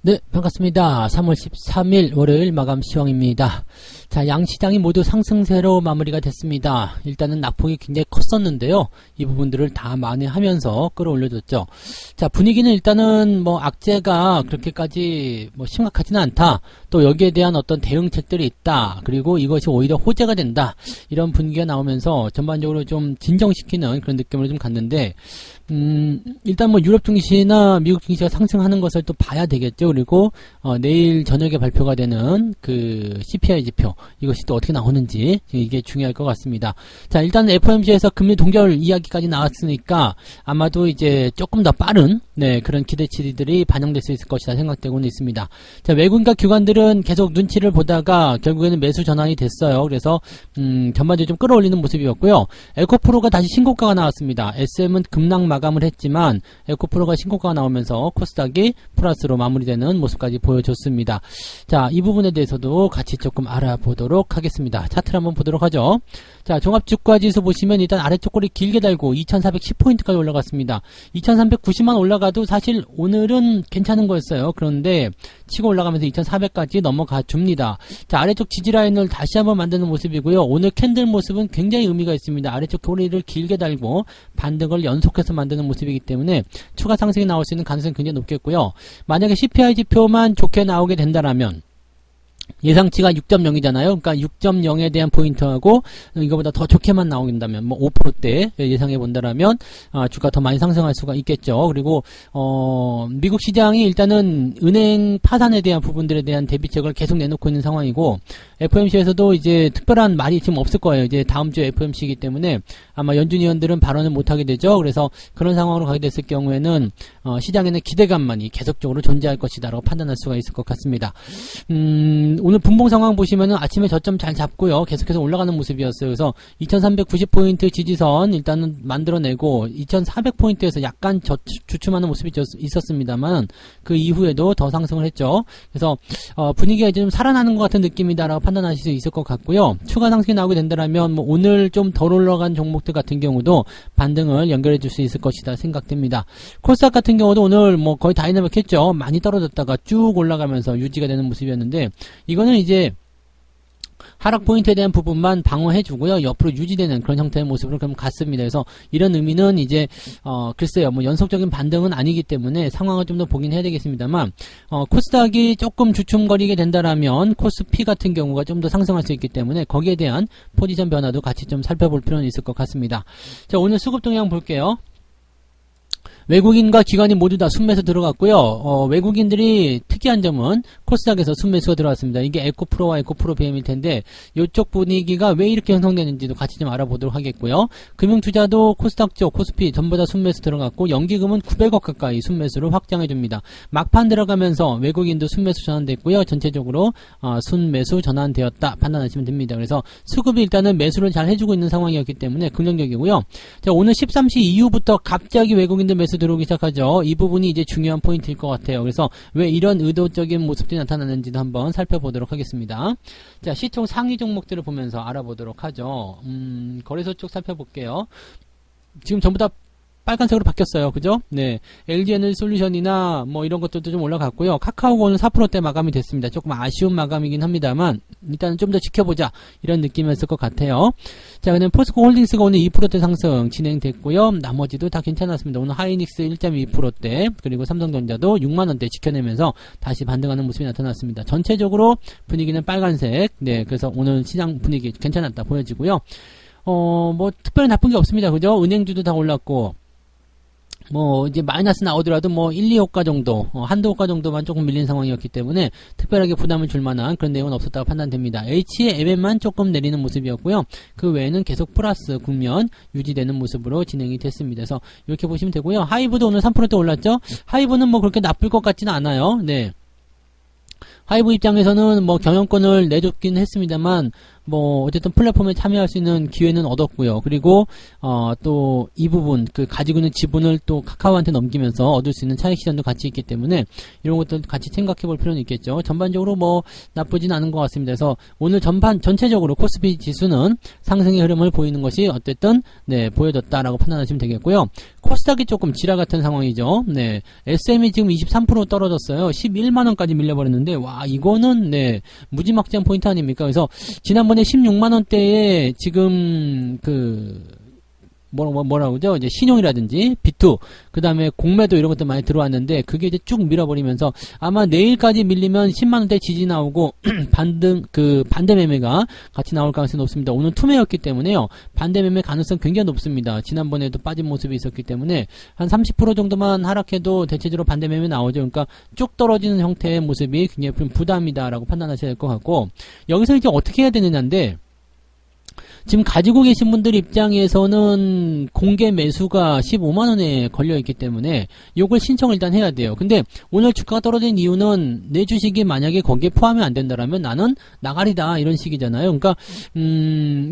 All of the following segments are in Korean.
네, 반갑습니다. 3월 13일 월요일 마감 시황입니다. 자, 양시장이 모두 상승세로 마무리가 됐습니다. 일단은 낙폭이 굉장히 컸었는데요. 이 부분들을 다 만회하면서 끌어올려줬죠. 자, 분위기는 일단은 뭐 악재가 그렇게까지 뭐 심각하지는 않다. 또 여기에 대한 어떤 대응책들이 있다. 그리고 이것이 오히려 호재가 된다. 이런 분위기가 나오면서 전반적으로 좀 진정시키는 그런 느낌을 좀 갖는데, 일단 뭐 유럽 증시나 미국 증시가 상승하는 것을 또 봐야 되겠죠. 그리고 내일 저녁에 발표가 되는 그 CPI 지표, 이것이 또 어떻게 나오는지 이게 중요할 것 같습니다. 자, 일단 FOMC에서 금리 동결 이야기까지 나왔으니까 아마도 이제 조금 더 빠른 그런 기대치들이 반영될 수 있을 것이다 생각되고는 있습니다. 자, 외국인과 기관들은 계속 눈치를 보다가 결국에는 매수 전환이 됐어요. 그래서 전반적으로 좀 끌어올리는 모습이었고요. 에코프로가 다시 신고가가 나왔습니다. SM은 급락 마감을 했지만 에코프로가 신고가가 나오면서 코스닥이 플러스로 마무리되는 모습까지 보여줬습니다. 자, 이 부분에 대해서도 같이 조금 알아보도록 하겠습니다. 차트를 한번 보도록 하죠. 자, 종합주가지수 보시면 일단 아래쪽 꼬리 길게 달고 2410포인트까지 올라갔습니다. 2390만 올라가도 사실 오늘은 괜찮은 거였어요. 그런데 치고 올라가면서 2400까지 넘어가 줍니다. 자, 아래쪽 지지라인을 다시 한번 만드는 모습이고요. 오늘 캔들 모습은 굉장히 의미가 있습니다. 아래쪽 꼬리를 길게 달고 반등을 연속해서 만드는 모습이기 때문에 추가 상승이 나올 수 있는 가능성이 굉장히 높겠고요. 만약에 CPI 지표만 좋게 나오게 된다라면 예상치가 6.0이잖아요. 그러니까 6.0에 대한 포인트하고 이거보다 더 좋게만 나온다면 뭐 5%대 예상해 본다라면 주가 더 많이 상승할 수가 있겠죠. 그리고 미국 시장이 일단은 은행 파산에 대한 부분들에 대한 대비책을 계속 내놓고 있는 상황이고 FOMC에서도 이제 특별한 말이 지금 없을 거예요. 이제 다음 주에 FOMC이기 때문에 아마 연준 의원들은 발언을 못 하게 되죠. 그래서 그런 상황으로 가게 됐을 경우에는 시장에는 기대감만이 계속적으로 존재할 것이다라고 판단할 수가 있을 것 같습니다. 오늘 분봉 상황 보시면은 아침에 저점 잘 잡고요. 계속해서 올라가는 모습이었어요. 그래서 2390포인트 지지선 일단은 만들어내고 2400포인트에서 약간 주춤하는 모습이 있었습니다만 그 이후에도 더 상승을 했죠. 그래서 분위기가 이제 좀 살아나는 것 같은 느낌이다라고 판단하실 수 있을 것 같고요. 추가 상승이 나오게 된다면 뭐 오늘 좀 덜 올라간 종목들 같은 경우도 반등을 연결해 줄 수 있을 것이다 생각됩니다. 코스닥 같은 경우도 오늘 뭐 거의 다이나믹 했죠. 많이 떨어졌다가 쭉 올라가면서 유지가 되는 모습이었는데 이거는 이제 하락 포인트에 대한 부분만 방어해주고요. 옆으로 유지되는 그런 형태의 모습으로 그럼 갔습니다. 그래서 이런 의미는 이제 글쎄요, 뭐 연속적인 반등은 아니기 때문에 상황을 좀 더 보긴 해야 되겠습니다만 코스닥이 조금 주춤거리게 된다라면 코스피 같은 경우가 좀 더 상승할 수 있기 때문에 거기에 대한 포지션 변화도 같이 좀 살펴볼 필요는 있을 것 같습니다. 자, 오늘 수급 동향 볼게요. 외국인과 기관이 모두 다 순매수 들어갔고요. 외국인들이 특이한 점은 코스닥에서 순매수가 들어왔습니다. 이게 에코프로와 에코프로 BM일 텐데 이쪽 분위기가 왜 이렇게 형성되는지도 같이 좀 알아보도록 하겠고요. 금융투자도 코스닥 쪽, 코스피 전부 다 순매수 들어갔고 연기금은 900억 가까이 순매수를 확장해줍니다. 막판 들어가면서 외국인도 순매수 전환됐고요. 전체적으로 순매수 전환되었다 판단하시면 됩니다. 그래서 수급이 일단은 매수를 잘 해주고 있는 상황이었기 때문에 긍정적이고요. 자, 오늘 13시 이후부터 갑자기 외국인들 매수 들어오기 시작하죠. 이 부분이 이제 중요한 포인트일 것 같아요. 그래서 왜 이런 의도적인 모습들이 나타나는지도 한번 살펴보도록 하겠습니다. 자, 시총 상위 종목들을 보면서 알아보도록 하죠. 거래소 쪽 살펴볼게요. 지금 전부 다 빨간색으로 바뀌었어요. 그죠? 네. LG에너지솔루션이나 뭐 이런 것들도 좀 올라갔고요. 카카오가 오늘 4%대 마감이 됐습니다. 조금 아쉬운 마감이긴 합니다만 일단은 좀 더 지켜보자 이런 느낌이었을 것 같아요. 자, 그다음 포스코홀딩스가 오늘 2%대 상승 진행됐고요. 나머지도 다 괜찮았습니다. 오늘 하이닉스 1.2%대 그리고 삼성전자도 6만원대 지켜내면서 다시 반등하는 모습이 나타났습니다. 전체적으로 분위기는 빨간색. 네. 그래서 오늘 시장 분위기 괜찮았다 보여지고요. 뭐 특별히 나쁜 게 없습니다. 그죠? 은행주도 다 올랐고 뭐 이제 마이너스 나오더라도 뭐 1, 2호가 정도 한두 호가 정도만 조금 밀린 상황이었기 때문에 특별하게 부담을 줄 만한 그런 내용은 없었다고 판단됩니다. HMM만 조금 내리는 모습이었고요. 그 외에는 계속 플러스 국면 유지되는 모습으로 진행이 됐습니다. 그래서 이렇게 보시면 되고요. 하이브도 오늘 3%대 올랐죠. 하이브는 뭐 그렇게 나쁠 것 같지는 않아요. 네. 하이브 입장에서는 뭐 경영권을 내줬긴 했습니다만 뭐 어쨌든 플랫폼에 참여할 수 있는 기회는 얻었고요. 그리고 또 이 부분 가지고 있는 지분을 또 카카오한테 넘기면서 얻을 수 있는 차익 실현도 같이 있기 때문에 이런 것들 같이 생각해 볼 필요는 있겠죠. 전반적으로 뭐 나쁘진 않은 것 같습니다. 그래서 오늘 전체적으로 코스피 지수는 상승의 흐름을 보이는 것이 어쨌든 네, 보여졌다라고 판단하시면 되겠고요. 코스닥이 조금 지라 같은 상황이죠. 네, SM이 지금 23% 떨어졌어요. 11만원까지 밀려버렸는데 와, 이거는 네, 무지막지한 포인트 아닙니까? 그래서 지난번에 16만원대에 지금 뭐라고 그러죠? 이제 신용이라든지 비투, 그 다음에 공매도 이런 것들 많이 들어왔는데 그게 이제 쭉 밀어버리면서 아마 내일까지 밀리면 10만원대 지지 나오고 반대 매매가 같이 나올 가능성이 높습니다. 오늘 투매였기 때문에요. 반대 매매 가능성 굉장히 높습니다. 지난번에도 빠진 모습이 있었기 때문에 한 30% 정도만 하락해도 대체적으로 반대 매매 나오죠. 그러니까 쭉 떨어지는 형태의 모습이 굉장히 좀 부담이다라고 판단하셔야 될 것 같고, 여기서 이제 어떻게 해야 되느냐인데, 지금 가지고 계신 분들 입장에서는 공개 매수가 15만원에 걸려있기 때문에 요걸 신청을 일단 해야 돼요. 근데 오늘 주가가 떨어진 이유는 내 주식이 만약에 거기에 포함이 안 된다라면 나는 나가리다 이런 식이잖아요. 그러니까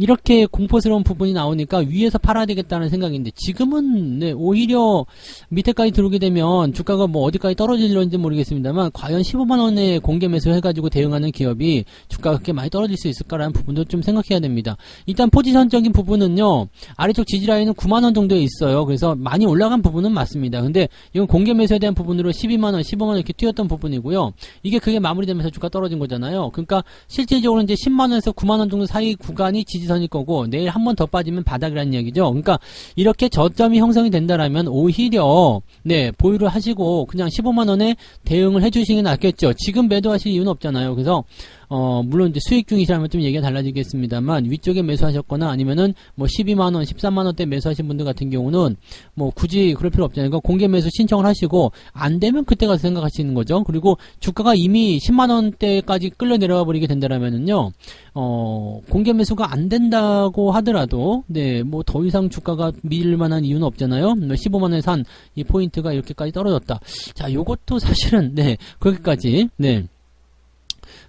이렇게 공포스러운 부분이 나오니까 위에서 팔아야 되겠다는 생각인데, 지금은 네, 오히려 밑에까지 들어오게 되면 주가가 뭐 어디까지 떨어질런지 모르겠습니다만 과연 15만원에 공개 매수 해가지고 대응하는 기업이 주가가 그렇게 많이 떨어질 수 있을까라는 부분도 좀 생각해야 됩니다. 일단 포지션적인 부분은요, 아래쪽 지지라인은 9만원 정도에 있어요. 그래서 많이 올라간 부분은 맞습니다. 근데 이건 공개 매수에 대한 부분으로 12만원, 15만원 이렇게 뛰었던 부분이고요. 이게 그게 마무리되면서 주가 떨어진 거잖아요. 그러니까 실질적으로 이제 10만원에서 9만원 정도 사이 구간이 지지선일 거고, 내일 한 번 더 빠지면 바닥이라는 얘기죠. 그러니까 이렇게 저점이 형성이 된다라면 오히려 네, 보유를 하시고 그냥 15만원에 대응을 해주시는 게 낫겠죠. 지금 매도하실 이유는 없잖아요. 그래서 물론 이제 수익 중이시라면 좀 얘기가 달라지겠습니다만, 위쪽에 매수하셨거나 아니면은 뭐 12만원, 13만원대 매수하신 분들 같은 경우는 뭐 굳이 그럴 필요 없잖아요. 그러니까 공개 매수 신청을 하시고 안 되면 그때 가서 생각하시는 거죠. 그리고 주가가 이미 10만원대까지 끌려 내려가 버리게 된다라면은요, 공개 매수가 안 된다고 하더라도 네, 뭐 더 이상 주가가 밀릴 만한 이유는 없잖아요. 15만원에 산 이 포인트가 이렇게까지 떨어졌다. 자, 요것도 사실은 네, 거기까지 네,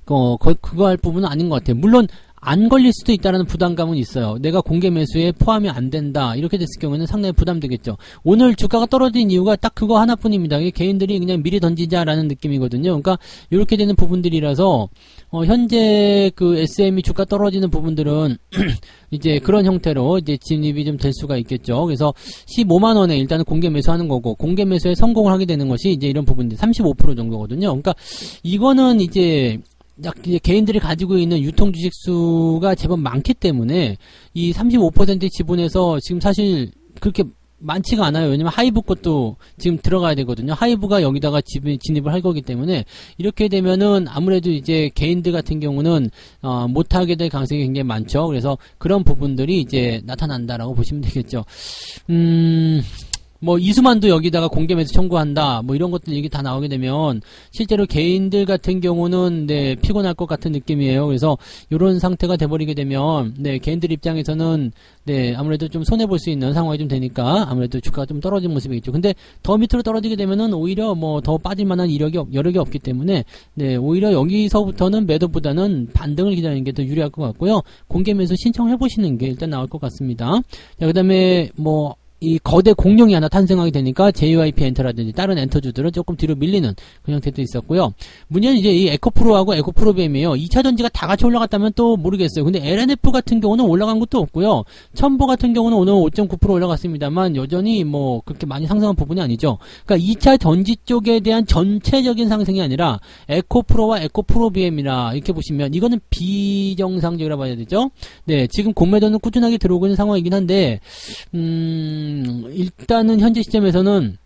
그거 할 부분은 아닌 것 같아요. 물론 안 걸릴 수도 있다는 부담감은 있어요. 내가 공개 매수에 포함이 안 된다 이렇게 됐을 경우에는 상당히 부담되겠죠. 오늘 주가가 떨어진 이유가 딱 그거 하나뿐입니다. 이게 개인들이 그냥 미리 던지자라는 느낌이거든요. 그러니까 이렇게 되는 부분들이라서 현재 그 SM이 주가 떨어지는 부분들은 이제 그런 형태로 이제 진입이 좀 될 수가 있겠죠. 그래서 15만원에 일단은 공개 매수하는 거고, 공개 매수에 성공을 하게 되는 것이 이제 이런 부분들 35% 정도거든요. 그러니까 이거는 이제 개인들이 가지고 있는 유통 주식 수가 제법 많기 때문에 이 35%의 지분에서 지금 사실 그렇게 많지가 않아요. 왜냐면 하이브 것도 지금 들어가야 되거든요. 하이브가 여기다가 진입을 할 거기 때문에 이렇게 되면은 아무래도 이제 개인들 같은 경우는 못하게 될 가능성이 굉장히 많죠. 그래서 그런 부분들이 이제 나타난다라고 보시면 되겠죠. 뭐 이수만도 여기다가 공개 매수 청구한다 뭐 이런 것들 얘기 다 나오게 되면 실제로 개인들 같은 경우는 네, 피곤할 것 같은 느낌이에요. 그래서 이런 상태가 돼버리게 되면 네, 개인들 입장에서는 네, 아무래도 좀 손해 볼 수 있는 상황이 좀 되니까 아무래도 주가가 좀 떨어진 모습이겠죠. 근데 더 밑으로 떨어지게 되면은 오히려 뭐 더 빠질 만한 여력이 없기 때문에 네, 오히려 여기서부터는 매도보다는 반등을 기다리는 게 더 유리할 것 같고요. 공개 매수 신청해 보시는 게 일단 나올 것 같습니다. 자, 그다음에 뭐 이 거대 공룡이 하나 탄생하게 되니까 JYP 엔터라든지 다른 엔터주들은 조금 뒤로 밀리는 그 형태도 있었고요. 문제는 이제 이 에코프로하고 에코프로비엠이에요. 2차 전지가 다 같이 올라갔다면 또 모르겠어요. 근데 LNF 같은 경우는 올라간 것도 없고요. 첨보 같은 경우는 오늘 5.9% 올라갔습니다만 여전히 뭐 그렇게 많이 상승한 부분이 아니죠. 그러니까 2차 전지 쪽에 대한 전체적인 상승이 아니라 에코프로와 에코프로비엠이라 이렇게 보시면 이거는 비정상적이라 봐야 되죠. 네, 지금 공매도는 꾸준하게 들어오고 있는 상황이긴 한데 일단은 현재 시점에서는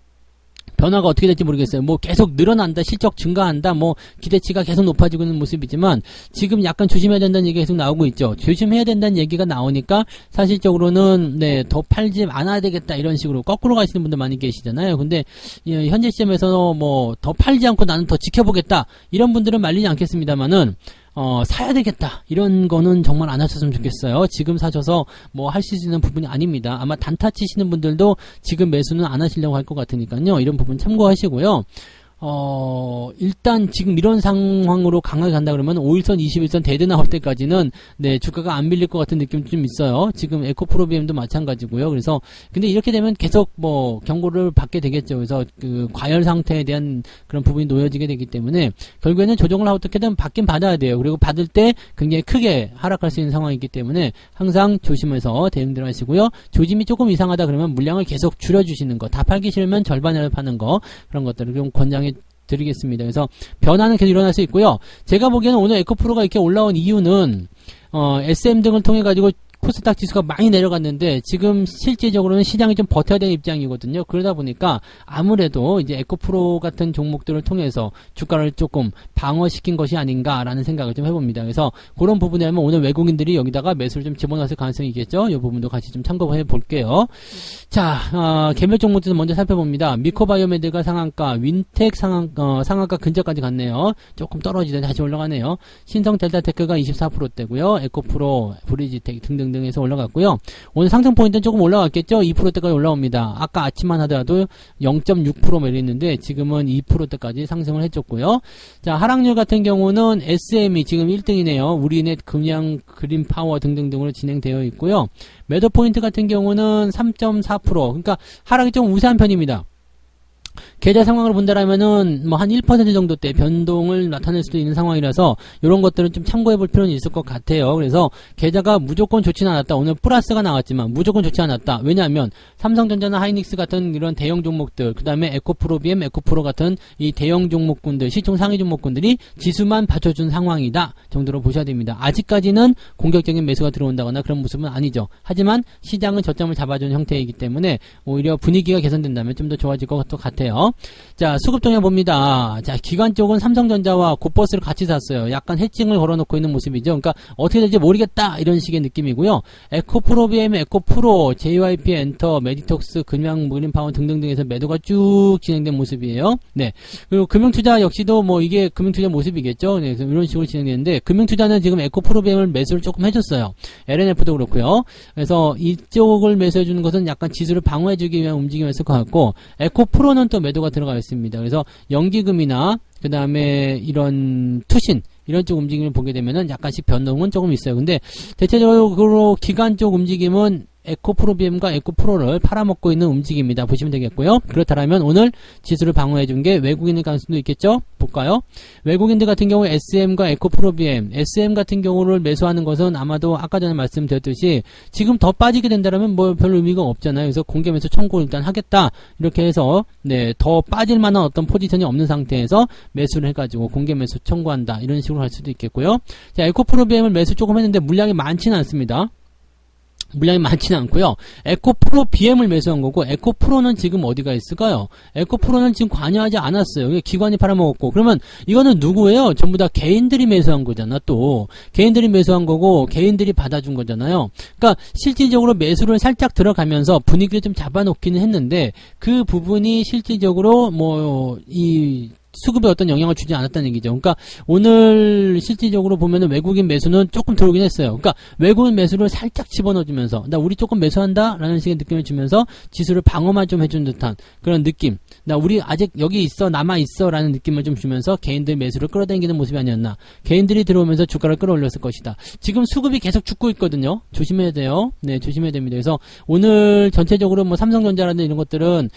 변화가 어떻게 될지 모르겠어요. 뭐 계속 늘어난다, 실적 증가한다, 뭐 기대치가 계속 높아지고 있는 모습이지만 지금 약간 조심해야 된다는 얘기가 계속 나오고 있죠. 조심해야 된다는 얘기가 나오니까 사실적으로는 네, 더 팔지 않아야 되겠다 이런 식으로 거꾸로 가시는 분들 많이 계시잖아요. 근데 현재 시점에서 뭐 더 팔지 않고 나는 더 지켜보겠다 이런 분들은 말리지 않겠습니다만은 사야 되겠다 이런 거는 정말 안 하셨으면 좋겠어요. 지금 사셔서 뭐 하실 수 있는 부분이 아닙니다. 아마 단타 치시는 분들도 지금 매수는 안 하시려고 할 것 같으니까요. 이런 부분 참고하시고요. 일단 지금 이런 상황으로 강하게 간다 그러면 5일선, 21선 대드 나올 때까지는 네, 주가가 안 밀릴 것 같은 느낌도 좀 있어요. 지금 에코프로비엠도 마찬가지고요. 그래서 근데 이렇게 되면 계속 뭐 경고를 받게 되겠죠. 그래서 그 과열 상태에 대한 그런 부분이 놓여지게 되기 때문에 결국에는 조정을 어떻게든 받긴 받아야 돼요. 그리고 받을 때 굉장히 크게 하락할 수 있는 상황이기 때문에 항상 조심해서 대응들 하시고요. 조짐이 조금 이상하다 그러면 물량을 계속 줄여주시는 거, 다 팔기 싫으면 절반을 파는 거, 그런 것들을 좀 권장해 드리겠습니다. 그래서 변화는 계속 일어날 수 있고요. 제가 보기에는 오늘 에코프로가 이렇게 올라온 이유는 SM 등을 통해 가지고 코스닥 지수가 많이 내려갔는데 지금 실질적으로는 시장이 좀 버텨야 되는 입장이거든요. 그러다 보니까 아무래도 이제 에코프로 같은 종목들을 통해서 주가를 조금 방어시킨 것이 아닌가라는 생각을 좀 해봅니다. 그래서 그런 부분에 하면 오늘 외국인들이 여기다가 매수를 좀 집어넣을 가능성이 있겠죠. 이 부분도 같이 좀 참고해 볼게요. 자, 개별 종목들 먼저 살펴봅니다. 미코바이오메드가 상한가, 윈텍 상한가 근처까지 갔네요. 조금 떨어지다 다시 올라가네요. 신성 델타테크가 24%대고요. 에코프로, 브리지텍 등등 해서 올라갔고요. 오늘 상승 포인트는 조금 올라갔겠죠. 2%대까지 올라옵니다. 아까 아침만 하더라도 0.6% 매리했는데 지금은 2%대까지 상승을 해줬고요. 자, 하락률 같은 경우는 SM이 지금 1등이네요. 우리넷, 금양, 그린파워 등등등으로 진행되어 있고요. 매도 포인트 같은 경우는 3.4%. 그러니까 하락이 좀 우세한 편입니다. 계좌 상황을 본다라면은 뭐 한 1% 정도대 변동을 나타낼 수도 있는 상황이라서 이런 것들은 좀 참고해 볼 필요는 있을 것 같아요. 그래서 계좌가 무조건 좋지는 않았다. 오늘 플러스가 나왔지만 무조건 좋지 않았다. 왜냐하면 삼성전자나 하이닉스 같은 이런 대형 종목들, 그 다음에 에코프로비엠, 에코프로 같은 이 대형 종목군들, 시총 상위 종목군들이 지수만 받쳐준 상황이다 정도로 보셔야 됩니다. 아직까지는 공격적인 매수가 들어온다거나 그런 모습은 아니죠. 하지만 시장은 저점을 잡아주는 형태이기 때문에 오히려 분위기가 개선된다면 좀 더 좋아질 것 같아요. 자, 수급 동향 봅니다. 자, 기관 쪽은 삼성전자와 곧버스를 같이 샀어요. 약간 해칭을 걸어놓고 있는 모습이죠. 그러니까 어떻게 될지 모르겠다 이런 식의 느낌이고요. 에코프로비엠, 에코프로, JYP 엔터, 메디톡스, 금양, 그린파워 등등등에서 매도가 쭉 진행된 모습이에요. 네. 그리고 금융투자 역시도 뭐 이게 금융투자 모습이겠죠. 네, 그래서 이런 식으로 진행되는데 금융투자는 지금 에코프로비엠을 매수를 조금 해줬어요. LNF도 그렇고요. 그래서 이쪽을 매수해주는 것은 약간 지수를 방어해주기 위한 움직임이었을 것 같고 에코프로는 또 매도가 들어가 있습니다. 그래서 연기금이나 그 다음에 이런 투신 이런 쪽 움직임을 보게 되면은 약간씩 변동은 조금 있어요. 근데 대체적으로 기관 쪽 움직임은 에코프로비엠과 에코프로를 팔아먹고 있는 움직임이다 보시면 되겠고요. 그렇다면 오늘 지수를 방어해준 게 외국인의 가능성도 있겠죠? 볼까요? 외국인들 같은 경우 SM과 에코프로비엠, SM 같은 경우를 매수하는 것은 아마도 아까 전에 말씀드렸듯이 지금 더 빠지게 된다면 뭐 별 의미가 없잖아요. 그래서 공개 매수 청구 일단 하겠다 이렇게 해서 네, 더 빠질 만한 어떤 포지션이 없는 상태에서 매수를 해가지고 공개 매수 청구한다 이런 식으로 할 수도 있겠고요. 자, 에코프로비엠을 매수 조금 했는데 물량이 많지는 않습니다. 물량이 많지는 않고요. 에코프로 BM을 매수한 거고 에코프로는 지금 어디가 있을까요? 에코프로는 지금 관여하지 않았어요. 기관이 팔아먹었고 그러면 이거는 누구예요? 전부 다 개인들이 매수한 거잖아. 또 개인들이 매수한 거고 개인들이 받아준 거잖아요. 그러니까 실질적으로 매수를 살짝 들어가면서 분위기를 좀 잡아놓기는 했는데 그 부분이 실질적으로 뭐 이 수급에 어떤 영향을 주지 않았다는 얘기죠. 그러니까 오늘 실질적으로 보면은 외국인 매수는 조금 들어오긴 했어요. 그러니까 외국인 매수를 살짝 집어넣어주면서 나 우리 조금 매수한다 라는 식의 느낌을 주면서 지수를 방어만 좀 해준 듯한 그런 느낌. 나 우리 아직 여기 있어 남아있어 라는 느낌을 좀 주면서 개인들 매수를 끌어당기는 모습이 아니었나. 개인들이 들어오면서 주가를 끌어올렸을 것이다. 지금 수급이 계속 죽고 있거든요. 조심해야 돼요. 네, 조심해야 됩니다. 그래서 오늘 전체적으로 뭐 삼성전자라든 이런 것들은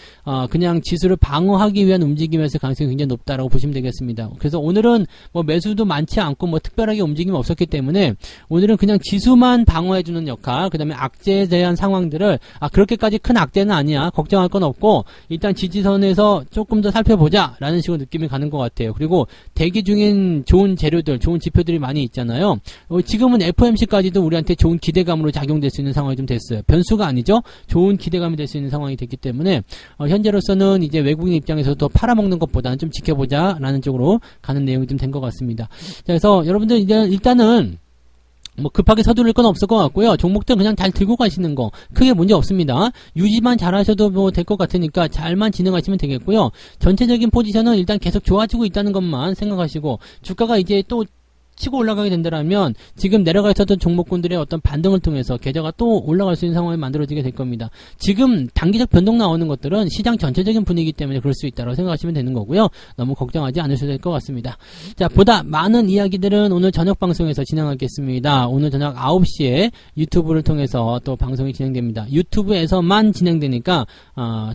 그냥 지수를 방어하기 위한 움직임이었을 가능성이 굉장히 높다라고 보시면 되겠습니다. 그래서 오늘은 뭐 매수도 많지 않고 뭐 특별하게 움직임이 없었기 때문에 오늘은 그냥 지수만 방어해주는 역할, 그 다음에 악재에 대한 상황들을 그렇게까지 큰 악재는 아니야. 걱정할 건 없고 일단 지지선에서 조금 더 살펴보자 라는 식으로 느낌이 가는 것 같아요. 그리고 대기 중인 좋은 재료들, 좋은 지표들이 많이 있잖아요. 지금은 FOMC까지도 우리한테 좋은 기대감으로 작용될 수 있는 상황이 좀 됐어요. 변수가 아니죠. 좋은 기대감이 될 수 있는 상황이 됐기 때문에 현재로서는 이제 외국인 입장에서 더 팔아먹는 것보다는 좀 지켜보자 라는 쪽으로 가는 내용이 좀 된 것 같습니다. 자, 그래서 여러분들 이제 일단은 뭐 급하게 서두를 건 없을 것 같고요. 종목들 그냥 잘 들고 가시는 거 크게 문제 없습니다. 유지만 잘 하셔도 뭐 될 것 같으니까 잘만 진행하시면 되겠고요. 전체적인 포지션은 일단 계속 좋아지고 있다는 것만 생각하시고 주가가 이제 또 치고 올라가게 된다면 지금 내려가 있었던 종목군들의 어떤 반등을 통해서 계좌가 또 올라갈 수 있는 상황이 만들어지게 될 겁니다. 지금 단기적 변동 나오는 것들은 시장 전체적인 분위기 때문에 그럴 수 있다고 생각하시면 되는 거고요. 너무 걱정하지 않으셔도 될 것 같습니다. 자, 보다 많은 이야기들은 오늘 저녁 방송에서 진행하겠습니다. 오늘 저녁 9시에 유튜브를 통해서 또 방송이 진행됩니다. 유튜브에서만 진행되니까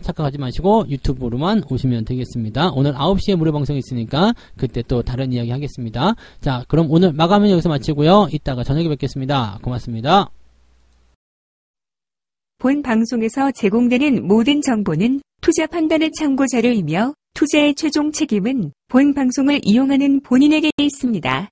착각하지 마시고 유튜브로만 오시면 되겠습니다. 오늘 9시에 무료 방송이 있으니까 그때 또 다른 이야기 하겠습니다. 자, 그럼 오늘 마감은 여기서 마치고요. 이따가 저녁에 뵙겠습니다. 고맙습니다. 본 방송에서 제공되는 모든 정보는 투자 판단의 참고 자료이며 투자의 최종 책임은 본 방송을 이용하는 본인에게 있습니다.